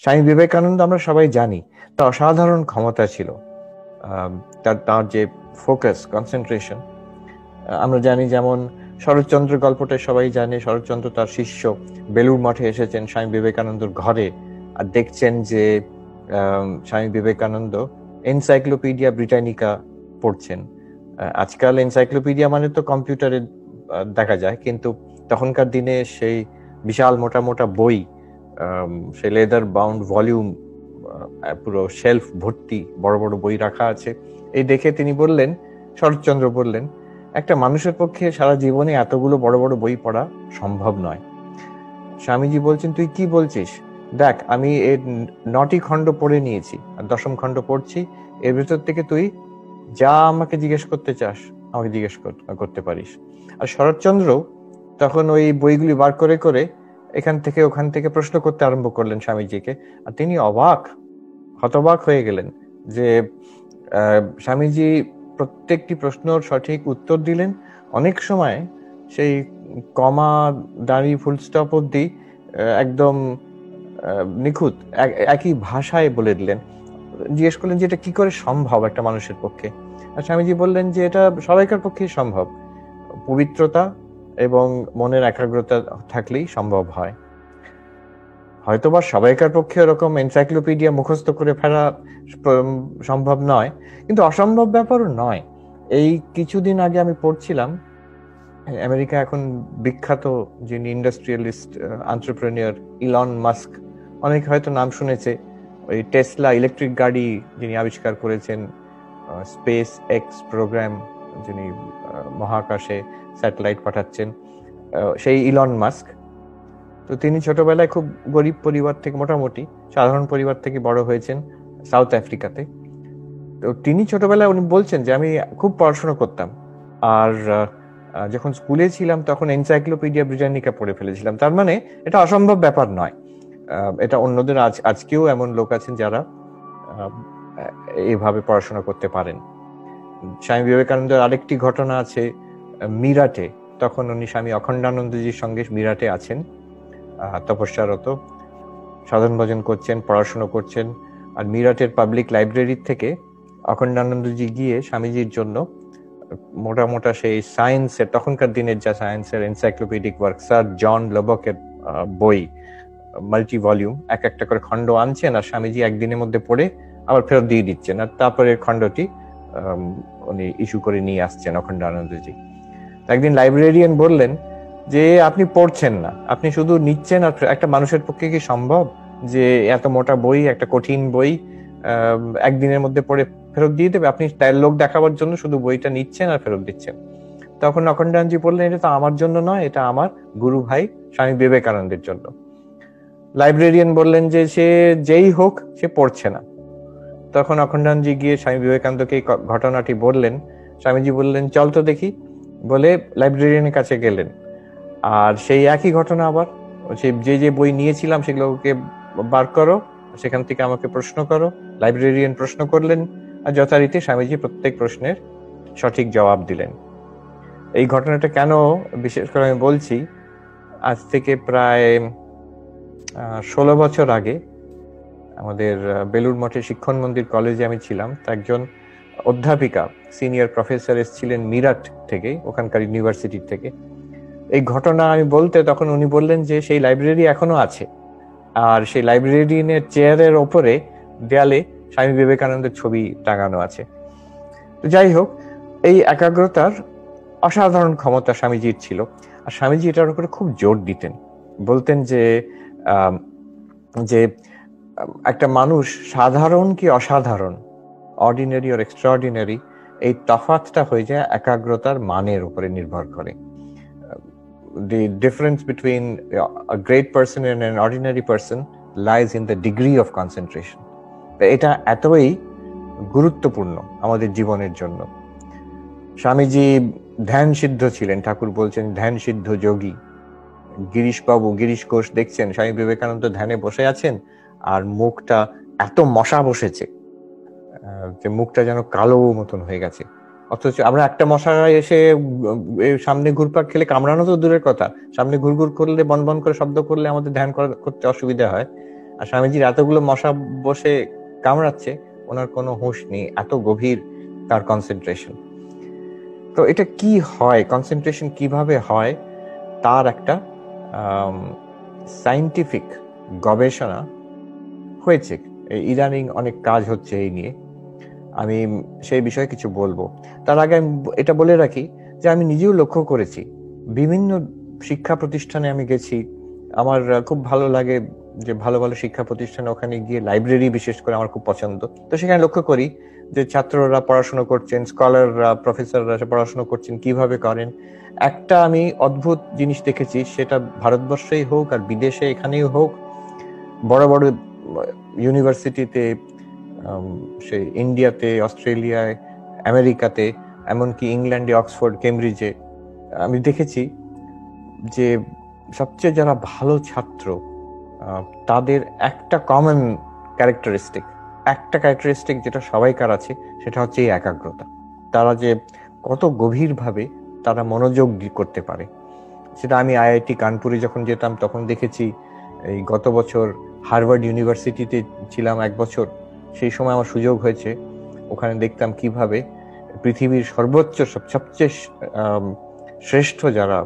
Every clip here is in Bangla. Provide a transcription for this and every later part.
স্বামী বিবেকানন্দ আমরা সবাই জানি তার অসাধারণ ক্ষমতা ছিল। তার যে ফোকাস, কনসেন্ট্রেশন, আমরা জানি যেমন শরৎচন্দ্র গল্পটা সবাই জানে। শরৎচন্দ্র তার শিষ্য বেলুড় মঠে এসেছেন স্বামী বিবেকানন্দর ঘরে, আর দেখছেন যে স্বামী বিবেকানন্দ এনসাইক্লোপিডিয়া ব্রিটানিকা পড়ছেন। আজকাল এনসাইক্লোপিডিয়া মানে তো কম্পিউটারে দেখা যায়, কিন্তু তখনকার দিনে সেই বিশাল মোটা মোটা বই, সেই লেদার বাউন্ড ভলিউম, পুরো শেলফ ভর্তি বড় বড় বই রাখা আছে। এই দেখে তিনি বললেন, শরৎচন্দ্র বললেন, একটা মানুষের পক্ষে সারা জীবনে এতগুলো বড় বড় বই পড়া সম্ভব নয়। স্বামীজি বলছেন, তুই কি বলছিস? দেখ, আমি এর 9টি খণ্ড পড়ে নিয়েছি, আর 10ম খণ্ড পড়ছি। এর ভেতর থেকে তুই যা আমাকে জিজ্ঞেস করতে চাস আমাকে জিজ্ঞেস করতে পারিস। আর শরৎচন্দ্র তখন ওই বইগুলি বার করে করে এখান থেকে ওখান থেকে প্রশ্ন করতে আরম্ভ করলেন স্বামীজিকে। আর তিনি হতবাক হয়ে গেলেন যে স্বামীজি প্রত্যেকটি প্রশ্নর সঠিক উত্তর দিলেন। অনেক সময় সেই কমা, দাঁড়ি, ফুল স্টপ অব্দি একদম নিখুঁত একই ভাষায় বলে দিলেন। জিজ্ঞেস করলেন যে এটা কি করে সম্ভব একটা মানুষের পক্ষে। আর স্বামীজি বললেন যে এটা সবাইকার পক্ষেই সম্ভব, পবিত্রতা এবং মনের একাগ্রতা থাকলেই সম্ভব হয়। হয়তোবা সবাইকার পক্ষে এরকম এনসাইক্লোপিডিয়া মুখস্থ করে ফেলা সম্ভব নয়, কিন্তু অসম্ভব ব্যাপারও নয়। এই কিছুদিন আগে আমি পড়ছিলাম, আমেরিকা এখন বিখ্যাত যিনি ইন্ডাস্ট্রিয়ালিস্ট এন্টারপ্রেনিয়র ইলন মাস্ক, অনেক হয়তো নাম শুনেছে। ওই টেসলা ইলেকট্রিক গাড়ি যিনি আবিষ্কার করেছেন, স্পেস এক্স প্রোগ্রাম যিনি মহাকাশে স্যাটেলাইট পাঠাচ্ছেন, সেই ইলন মাস্ক। তো তিনি ছোটবেলায় খুব গরিব পরিবার থেকে, মোটামুটি সাধারণ পরিবার থেকে বড় হয়েছেন সাউথ আফ্রিকাতে। তো তিনি ছোটবেলায় উনি বলছেন যে আমি খুব পড়াশোনা করতাম, আর যখন স্কুলে ছিলাম তখন এনসাইক্লোপিডিয়া ব্রিটানিকা পড়ে ফেলেছিলাম। তার মানে এটা অসম্ভব ব্যাপার নয়। এটা অন্যদের আজকেও এমন লোক আছেন যারা এইভাবে পড়াশোনা করতে পারেন। স্বামী বিবেকানন্দের আরেকটি ঘটনা আছে মিরাটে। তখন উনি স্বামী অখণ্ডানন্দজির সঙ্গে মিরাটে আছেন, তপস্যারত, সাধন ভজন করছেন, পড়াশোনা করছেন। আর মিরাটের পাবলিক লাইব্রেরি থেকে অখণ্ডানন্দজি গিয়ে স্বামীজির জন্য মোটা মোটা সেই সায়েন্সের, তখনকার দিনের যা সায়েন্সের এনসাইক্লোপিডিক ওয়ার্ক, স্যার জন লবকের বই, মাল্টি ভলিউম, এক একটা করে খণ্ড আনছেন, আর স্বামীজি একদিনের মধ্যে পড়ে আবার ফেরত দিয়ে দিচ্ছেন, আর তারপরে খণ্ডটি উনি ইস্যু করে নিয়ে আসছেন অখণ্ডানন্দজি। একদিন লাইব্রেরিয়ান বললেন যে আপনি পড়ছেন না, আপনি শুধু নিচ্ছেন। আর একটা মানুষের পক্ষে কি সম্ভব যে এত মোটা বই, একটা কঠিন বই একদিনের মধ্যে পড়ে ফেরত দিয়ে দেবে? আপনি তার লোক দেখাবার জন্য শুধু বইটা নিচ্ছেন আর ফেরত দিচ্ছেন। তখন অখণ্ডানন্দজি বললেন, এটা তো আমার জন্য নয়, এটা আমার গুরু ভাই স্বামী বিবেকানন্দের জন্য। লাইব্রেরিয়ান বললেন যে সে যেই হোক, সে পড়ছে না। তখন অখণ্ডানন্দজি গিয়ে স্বামী বিবেকানন্দকে এই ঘটনাটি বললেন। স্বামীজি বললেন, চল তো দেখি, বলে লাইব্রেরিয়ানের কাছে গেলেন। আর সেই একই ঘটনা আবার, যে যে বই নিয়েছিলাম সেগুলোকে বার করো, সেখান থেকে আমাকে প্রশ্ন করো। লাইব্রেরিয়ান প্রশ্ন করলেন, আর যথারীতি স্বামীজি প্রত্যেক প্রশ্নের সঠিক জবাব দিলেন। এই ঘটনাটা কেন বিশেষ করে আমি বলছি, আজ থেকে প্রায় 16 বছর আগে আমাদের বেলুড় মঠের শিক্ষণ মন্দির কলেজে আমি ছিলাম। একজন অধ্যাপিকা, সিনিয়র প্রফেসর এসেছিলেন মিরাট থেকে, ওখানকার ইউনিভার্সিটি থেকে। এই ঘটনা আমি বলতে তখন উনি বললেন যে সেই লাইব্রেরি এখনো আছে, আর সেই লাইব্রেরিয়ানের চেয়ারের ওপরে দেয়ালে স্বামী বিবেকানন্দের ছবি টাঙানো আছে। তো যাই হোক, এই একাগ্রতার অসাধারণ ক্ষমতা স্বামীজির ছিল। আর স্বামীজি এটার উপরে খুব জোর দিতেন, বলতেন যে একটা মানুষ সাধারণ কি অসাধারণ, অর্ডিনারি আর এক্সট্রাঅর্ডিনারি, এই তফাৎটা হয়ে যায় একাগ্রতার মানের উপরে নির্ভর করে। The difference between a great person and an ordinary person lies in the degree of concentration. এটা এতই গুরুত্বপূর্ণ আমাদের জীবনের জন্য। স্বামীজি ধ্যান সিদ্ধ ছিলেন, ঠাকুর বলছেন ধ্যান সিদ্ধ যোগী। গিরিশ ঘোষ দেখছেন স্বামী বিবেকানন্দ ধ্যানে বসে আছেন, আর মুখটা এত মশা বসেছে যে মুখটা যেন কালো মতন হয়ে গেছে। অথচ আমরা একটা মশা এসে সামনে ঘুরপাক খেলে কামড়ানো তো দূরের কথা, সামনে ঘুরঘুর করলে, বন বন করে শব্দ করলে আমাদের ধ্যান করতে অসুবিধা হয়। আর স্বামীজির এতগুলো মশা বসে কামড়াচ্ছে, ওনার কোনো হুঁশ নেই, এত গভীর তার কনসেন্ট্রেশন। তো এটা কি হয়, কনসেন্ট্রেশন কিভাবে হয়, তার একটা সায়েন্টিফিক গবেষণা হয়েছে। ইদানিং অনেক কাজ হচ্ছে এই নিয়ে, আমি সেই বিষয়ে কিছু বলবো। তার আগে আমি এটা বলে রাখি যে আমি নিজেও লক্ষ্য করেছি, বিভিন্ন শিক্ষা প্রতিষ্ঠানে আমি গেছি, আমার খুব ভালো লাগে যে ভালো ভালো শিক্ষা প্রতিষ্ঠানে ওখানে গিয়ে, লাইব্রেরি বিশেষ করে আমার খুব পছন্দ। তো সেখানে লক্ষ্য করি যে ছাত্ররা পড়াশোনা করছেন, স্কলাররা, প্রফেসররা পড়াশোনা করছেন, কিভাবে করেন। একটা আমি অদ্ভুত জিনিস দেখেছি, সেটা ভারতবর্ষেই হোক আর বিদেশে এখানেই হোক, বড় বড় ইউনিভার্সিটিতে, সেই ইন্ডিয়াতে, অস্ট্রেলিয়ায়, আমেরিকাতে, এমনকি ইংল্যান্ডে, অক্সফোর্ড, কেমব্রিজে আমি দেখেছি যে সবচেয়ে যারা ভালো ছাত্র, তাদের একটা কমন ক্যারেক্টারিস্টিক যেটা সবাইকার আছে, সেটা হচ্ছে এই একাগ্রতা। তারা যে কত গভীরভাবে তারা মনোযোগ করতে পারে, সেটা আমি আইআইটি কানপুরে যখন যেতাম তখন দেখেছি। এই গত বছর হার্ভার্ড ইউনিভার্সিটিতে ছিলাম 1 বছর, সেই সময় আমার সুযোগ হয়েছে, ওখানে দেখতাম কিভাবে পৃথিবীর সর্বোচ্চ সবচেয়ে শ্রেষ্ঠ যারা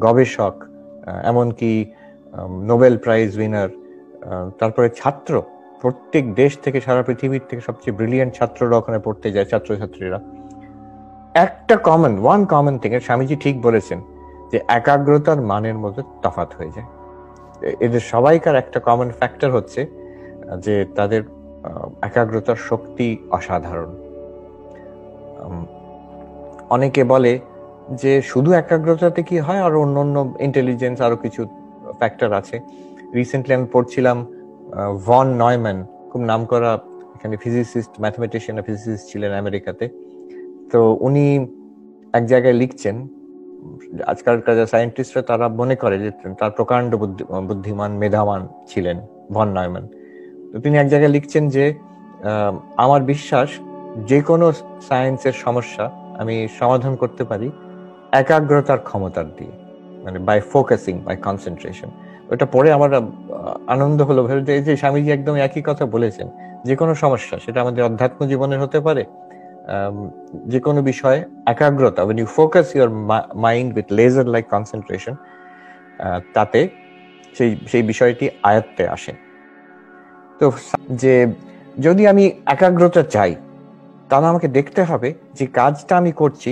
গবেষক, এমনকি নোবেল প্রাইজ উইনার, তারপরে ছাত্র, প্রত্যেক দেশ থেকে, সারা পৃথিবীর থেকে সবচেয়ে ব্রিলিয়েন্ট ছাত্ররা ওখানে পড়তে যায়, ছাত্রছাত্রীরা। একটা ওয়ান কমন থিং, স্বামীজি ঠিক বলেছেন যে একাগ্রতার মানের মধ্যে তফাৎ হয়ে যায়। এদের সবাইকার একটা কমন ফ্যাক্টর হচ্ছে যে তাদের একাগ্রতার শক্তি অসাধারণ। অনেকে বলে যে শুধু একাগ্রতাতে কি হয়, আর অন্য ইন্টেলিজেন্স, আরো কিছু ফ্যাক্টর আছে। রিসেন্টলি আমি পড়ছিলাম ভন নয়ম্যান, খুব নামকরা এখানে ফিজিসিস্ট, ম্যাথমেটিশিয়ান, ফিজিসিস্ট ছিলেন আমেরিকাতে। তো উনি এক জায়গায় লিখছেন, আজকালকার সায়েন্টিস্টরা তারা মনে করে যে তার প্রকাণ্ড বুদ্ধিমান, মেধাবান ছিলেন ভন নয়ম্যান। তো তিনি এক জায়গায় লিখছেন যে আমার বিশ্বাস যে কোনো সায়েন্সের সমস্যা আমি সমাধান করতে পারি একাগ্রতার ক্ষমতার দিয়ে, মানে বাই ফোকাসিং, বাই কনসেন্ট্রেশন। ওটা পড়ে আমার আনন্দ হলো, ভেবে যে স্বামীজি একদম একই কথা বলেছেন। যে কোনো সমস্যা, সেটা আমাদের অধ্যাত্ম জীবনের হতে পারে, যে কোনো বিষয়ে একাগ্রতা, when you focus your mind with laser like concentration, তাতে সেই বিষয়টি আয়ত্তে আসে। তো যে যদি আমি একাগ্রতা চাই, তাহলে আমাকে দেখতে হবে যে কাজটা আমি করছি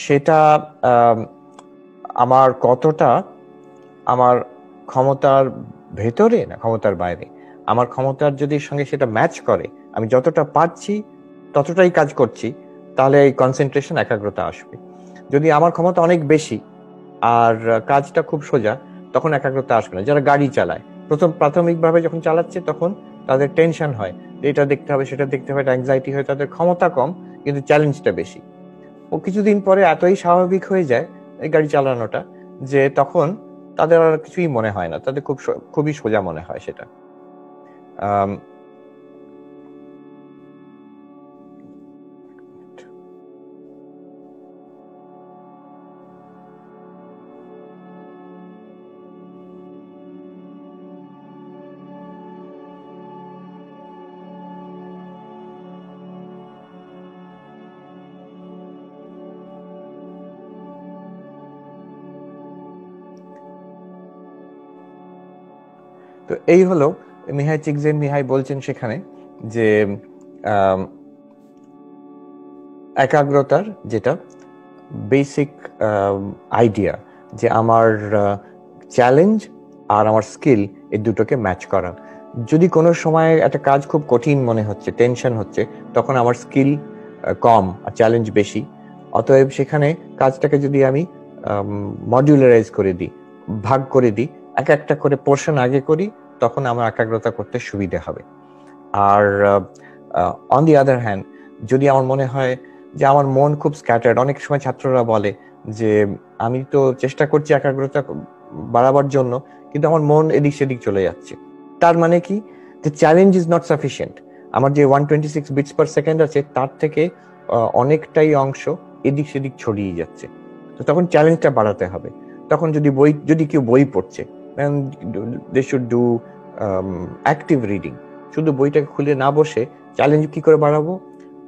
সেটা আমার কতটা আমার ক্ষমতার ভেতরে না ক্ষমতার বাইরে। আমার ক্ষমতার যদি সঙ্গে সেটা ম্যাচ করে, আমি যতটা পারছি ততটাই কাজ করছি, তাহলে এই কনসেন্ট্রেশন, একাগ্রতা আসবে। যদি আমার ক্ষমতা অনেক বেশি আর কাজটা খুব সোজা, তখন একাগ্রতা আসবে না। যারা গাড়ি চালায়, প্রাথমিকভাবে যখন চালাচ্ছে তখন তাদের টেনশন হয়, এটা দেখতে হবে, সেটা দেখতে হবে, অ্যাংজাইটি হয়, তাদের ক্ষমতা কম কিন্তু চ্যালেঞ্জটা বেশি। ও কিছুদিন পরে এতই স্বাভাবিক হয়ে যায় এই গাড়ি চালানোটা, যে তখন তাদের আর কিছুই মনে হয় না, তাদের খুবই সোজা মনে হয় সেটা। তো এই হলো মিহাই চিকজেনমিহাই বলছেন সেখানে যে একাগ্রতার যেটা বেসিক আইডিয়া, যে আমার চ্যালেঞ্জ আর আমার স্কিল, এই দুটোকে ম্যাচ করা। যদি কোনো সময় একটা কাজ খুব কঠিন মনে হচ্ছে, টেনশন হচ্ছে, তখন আমার স্কিল কম আর চ্যালেঞ্জ বেশি। অতএব সেখানে কাজটাকে যদি আমি মডিউলারাইজ করে দিই, ভাগ করে দিই, একটা করে পোর্শন আগে করি, তখন আমার একাগ্রতা করতে সুবিধা হবে। আর অন দি আদার হ্যান্ড, যদি আমার মনে হয় যে আমার মন খুব স্ক্যাটার্ড, অনেক সময় ছাত্ররা বলে যে আমি তো চেষ্টা করছি একাগ্রতা বাড়াবার জন্য, কিন্তু আমার মন এদিক সেদিক চলে যাচ্ছে। তার মানে কি, যে চ্যালেঞ্জ ইজ নট সাফিসিয়েন্ট। আমার যে 126 বিটস পার সেকেন্ড আছে, তার থেকে অনেকটাই অংশ এদিক সেদিক ছড়িয়ে যাচ্ছে। তো তখন চ্যালেঞ্জটা বাড়াতে হবে। তখন যদি কেউ বই পড়ছে, they should do active reading, শুধু বইটাকে খুলে না বসে চ্যালেঞ্জ কি করে বাড়াবো,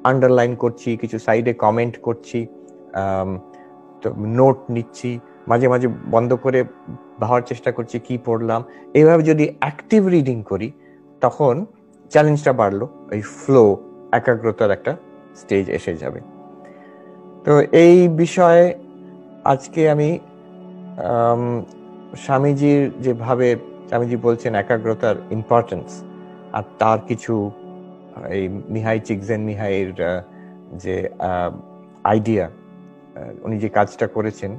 আন্ডারলাইন করছি, কিছু সাইডে কমেন্ট করছি, নোট নিচ্ছি, মাঝে মাঝে বন্ধ করে ভাবার চেষ্টা করছি কি পড়লাম। এইভাবে যদি অ্যাক্টিভ রিডিং করি তখন চ্যালেঞ্জটা বাড়লো, এই ফ্লো, একাগ্রতার একটা স্টেজ এসে যাবে। তো এই বিষয়ে আজকে আমি স্বামীজির যেভাবে স্বামীজি বলছেন একাগ্রতার ইম্পর্টেন্স, আর তার কিছু এই মিহাই চিকজেনমিহাইয়ের যে আইডিয়া, উনি যে কাজটা করেছেন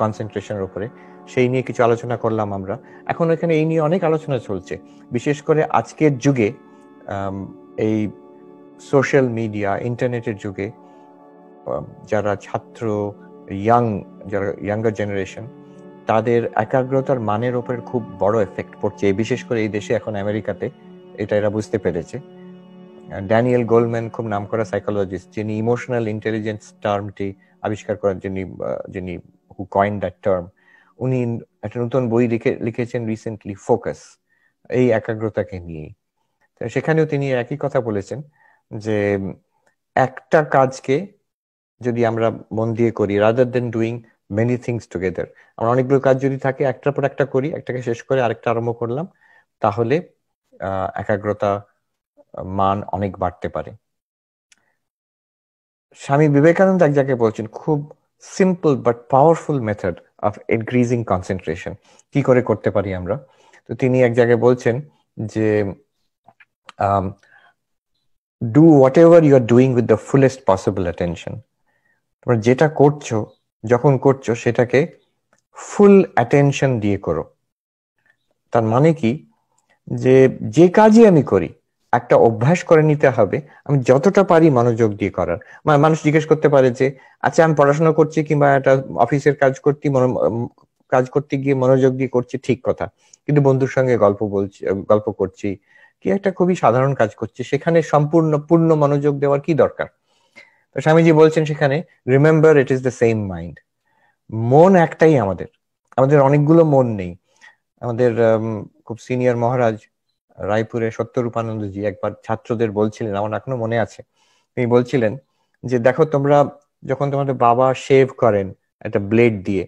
কনসেন্ট্রেশনের উপরে, সেই নিয়ে কিছু আলোচনা করলাম আমরা। এখন এখানে এই নিয়ে অনেক আলোচনা চলছে, বিশেষ করে আজকের যুগে, এই সোশ্যাল মিডিয়া, ইন্টারনেটের যুগে যারা ছাত্র, যারা ইয়াঙ্গার জেনারেশন, তাদের একাগ্রতার মানের উপর খুব বড় এফেক্ট পড়ছে, বিশেষ করে এই দেশে, এখন আমেরিকাতে এটা এরা বুঝতে পেরেছে। ড্যানিয়েল গোলম্যান, খুব নামকরা সাইকোলজিস্ট, যিনি ইমোশনাল ইন্টেলিজেন্স টার্মটি আবিষ্কার করেন, যিনি হু কয়েন দ্যাট টার্ম, উনি একটা নতুন বই লিখেছেন রিসেন্টলি, ফোকাস, এই একাগ্রতাকে নিয়ে। সেখানেও তিনি একই কথা বলেছেন যে একটা কাজকে যদি আমরা মন দিয়ে করি, rather than doing many things together, আমরা অনেকগুলো কাজ যদি থাকে, একটার পর একটা করি, একটাকে শেষ করে আরেকটা আরম্ভ করলাম, তাহলে একাগ্রতা মান অনেক বাড়তে পারে। স্বামী বিবেকানন্দ এক জায়গায় বলছেন, খুব simple but powerful method of increasing concentration, কি করে করতে পারি আমরা। তো তিনি এক জায়গায় বলছেন যে do whatever you are doing with the fullest possible attention. তোমরা যেটা করছো, যখন করছো, সেটাকে ফুল অ্যাটেনশন দিয়ে করো। তার মানে কি, যে কাজই আমি করি একটা অভ্যাস করে নিতে হবে আমি যতটা পারি মনোযোগ দিয়ে করার। মানুষ জিজ্ঞেস করতে পারে যে, আচ্ছা আমি পড়াশোনা করছি কিংবা একটা অফিসের কাজ করতে গিয়ে মনোযোগ দিয়ে করছি, ঠিক কথা, কিন্তু বন্ধুর সঙ্গে গল্প করছি, কি একটা খুবই সাধারণ কাজ করছি, সেখানে পূর্ণ মনোযোগ দেওয়ার কি দরকার? তো স্বামীজি বলছেন সেখানে, remember it is the same mind. মন একটাই, আমাদের অনেকগুলো মন নেই। আমাদের খুব সিনিয়র মহারাজ রায়পুরে সত্যরূপানন্দজি একবার ছাত্রদের বলছিলেন, আমার এখনো মনে আছে, তিনি বলছিলেন যে দেখো, যখন তোমাদের বাবা শেভ করেন একটা ব্লেড দিয়ে,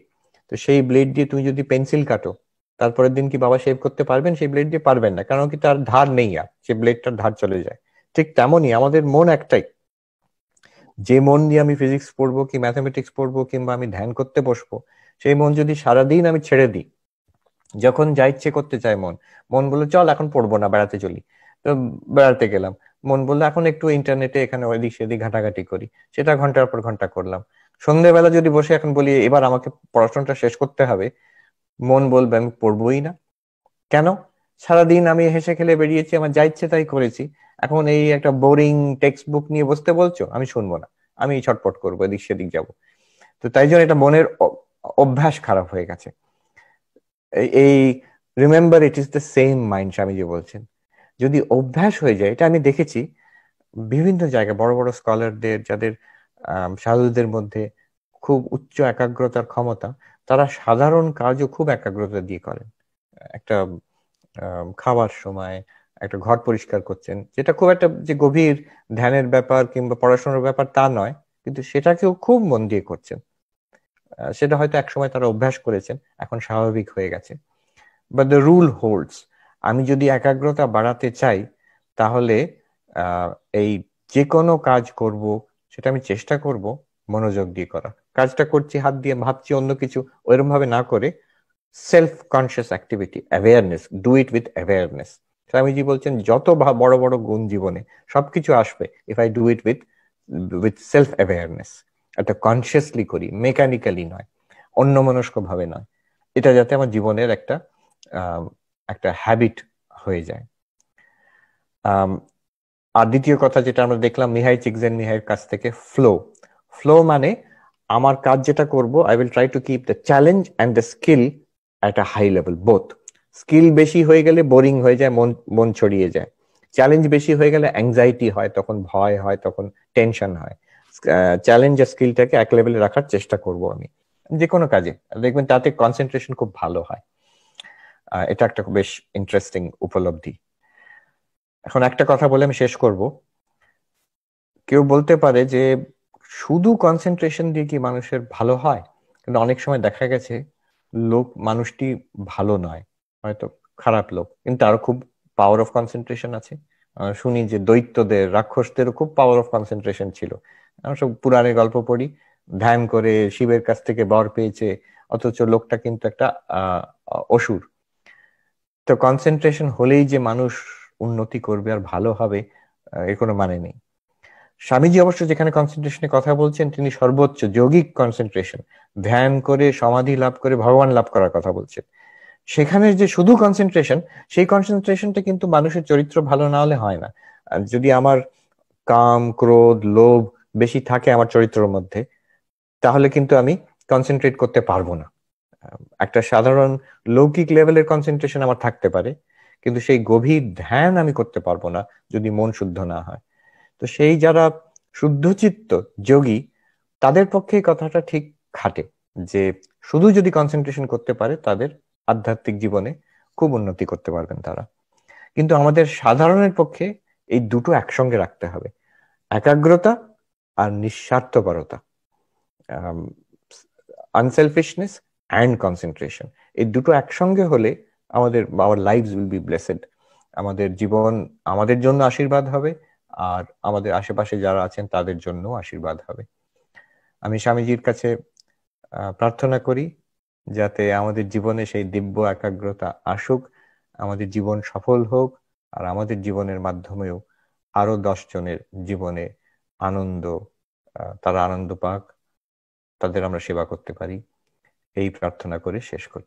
তো সেই ব্লেড দিয়ে তুমি যদি পেন্সিল কাটো, তারপরের দিন কি বাবা শেভ করতে পারবেন? সেই ব্লেড দিয়ে পারবেন না, কারণ কি তার ধার নেই, আর সেই ব্লেডটার ধার চলে যায়। ঠিক তেমনই আমাদের মন একটাই। যে মন দিয়ে আমি ফিজিক্স পড়বো কি ম্যাথামেটিক্স পড়বো কিংবা আমি ধ্যান করতে বসবো, সেই মন যদি সারাদিন আমি ছেড়ে দিই, যখন যা ইচ্ছে করতে চায় মন বললো চল এখন পড়বো না, বেড়াতে চলি, তো বেড়াতে গেলাম। মন বললো এখন একটু ইন্টারনেটে এখানে ওইদিক সেদিক ঘাটাঘাটি করি, সেটা ঘন্টার পর ঘন্টা করলাম। সন্ধ্যেবেলা যদি বসে এখন বলি এবার আমাকে পড়াশোনাটা শেষ করতে হবে, মন বলবে আমি পড়বোই না। কেন? সারাদিন আমি হেসে খেলে বেরিয়েছি, আমার যা ইচ্ছে তাই করেছি, এখন এই একটা বোরিং টেক্সট বুক নিয়ে বসতে বলছো, আমি শুনবো না, আমি ছটপট করবো, এদিক সেদিক যাবো। তো তাই জন্য এটা মনের অভ্যাস খারাপ হয়ে গেছে। এই remember it is the same mind, Swamiji বলছেন, যদি অভ্যাস হয়ে যায়, এটা আমি দেখেছি বিভিন্ন জায়গায়, বড় বড় স্কলারদের, যাদের সাধুদের মধ্যে খুব উচ্চ একাগ্রতার ক্ষমতা, তারা সাধারণ কাজও খুব একাগ্রতা দিয়ে করেন। একটা খাবার সময় একটা ঘর পরিষ্কার করছেন, যেটা খুব একটা যে গভীর ধ্যানের ব্যাপার কিংবা পড়াশোনার ব্যাপার তা নয়, কিন্তু সেটাকেও খুব মন দিয়ে করছেন। সেটা হয়তো একসময় তারা অভ্যাস করেছেন, এখন স্বাভাবিক হয়ে গেছে। বাট দ্য রুল হোল্ডস, আমি যদি একাগ্রতা বাড়াতে চাই, তাহলে এই যে কোনো কাজ করব, সেটা আমি চেষ্টা করব মনোযোগ দিয়ে করা। কাজটা করছি হাত দিয়ে, ভাবছি অন্য কিছু, ওইরকম ভাবে না করে self conscious activity, awareness, do it with awareness. Swamiji বলছেন যত বড় বড় গুণ জীবনে সবকিছু আসবে if I do it with self awareness. একটা কনসিয়াসলি করি, মেকানিক্যালি নয়, অন্যমনস্ক ভাবে নয়। এটা যাতে আমার জীবনের একটা হ্যাবিট হয়ে যায়। আর দ্বিতীয় কথা যেটা আমরা দেখলাম মিহাই চিকজেনমিহাইয়ের কাছ থেকে, ফ্লো মানে আমার কাজ যেটা করব, I will try to keep the challenge and the skill at a high level. Both, skill বেশি হয়ে গেলে বোরিং হয়ে যায়, মন ছড়িয়ে যায়। চ্যালেঞ্জ বেশি হয়ে গেলে অ্যাংজাইটি হয়, তখন ভয় হয়, তখন টেনশন হয়। চ্যালেঞ্জ আর স্কিলটাকে এক লেভেলে রাখার চেষ্টা করব আমি যে কোনো কাজে, দেখবেন তাতে কনসেন্ট্রেশন খুব ভালো হয়। এটা একটা বেশ ইন্টারেস্টিং উপলব্ধি। এখন একটা কথা বলে আমি শেষ করব। কেউ বলতে পারে যে শুধু কনসেন্ট্রেশন দিয়ে কি মানুষের ভালো হয়? কিন্তু অনেক সময় দেখা গেছে মানুষটি ভালো নয়, হয়তো খারাপ লোক, কিন্তু আরো খুব পাওয়ার অফ কনসেন্ট্রেশন আছে। শুনি যে দৈত্যদের, রাক্ষসদেরও খুব পাওয়ার অফ কনসেন্ট্রেশন ছিল। আমরা সব পুরাণের গল্প পড়ি, ধ্যান করে শিবের কাছ থেকে বর পেয়েছে, অথচ লোকটা কিন্তু একটা অসুর। তো কনসেন্ট্রেশন হলেই যে মানুষ উন্নতি করবে আর ভালো হবে, এর কোনো মানে নেই। স্বামীজি অবশ্য যেখানে কনসেন্ট্রেশনের কথা বলছেন, তিনি সর্বোচ্চ যৌগিক কনসেন্ট্রেশন, ধ্যান করে সমাধি লাভ করে ভগবান লাভ করার কথা বলছেন। সেখানে যে শুধু কনসেন্ট্রেশন, সেই কনসেন্ট্রেশনটা কিন্তু মানুষের চরিত্র ভালো না হলে হয় না। আর যদি আমার কাম, ক্রোধ, লোভ বেশি থাকে আমার চরিত্রের মধ্যে, তাহলে কিন্তু আমি কনসেন্ট্রেট করতে পারবো না। একটা সাধারণ লৌকিক লেভেলের কনসেন্ট্রেশন আমার থাকতে পারে, কিন্তু সেই গভীর ধ্যান আমি করতে পারবো না যদি মন শুদ্ধ না হয়। তো সেই যারা শুদ্ধচিত্ত যোগী, তাদের পক্ষে এই কথাটা ঠিক খাটে যে শুধু যদি কনসেন্ট্রেশন করতে পারে, তাদের আধ্যাত্মিক জীবনে খুব উন্নতি করতে পারবেন তারা। কিন্তু আমাদের সাধারণের পক্ষে এই দুটো একসঙ্গে রাখতে হবে, একাগ্রতা আর নিঃস্বার্থপরতা, আনসেলফিশনেস অ্যান্ড কনসেন্ট্রেশন। এই দুটো একসঙ্গে হলে আমাদের our lives will be blessed. আমাদের জীবন আমাদের জন্য আশীর্বাদ হবে, আর আমাদের আশেপাশে যারা আছেন তাদের জন্য আশীর্বাদ হবে। আমি স্বামীজির কাছে প্রার্থনা করি যাতে আমাদের জীবনে সেই দিব্য একাগ্রতা আসুক, আমাদের জীবন সফল হোক, আর আমাদের জীবনের মাধ্যমেও আরো 10 জনের জীবনে আনন্দ, তারা আনন্দ পাক, তাদের আমরা সেবা করতে পারি। এই প্রার্থনা করে শেষ করি।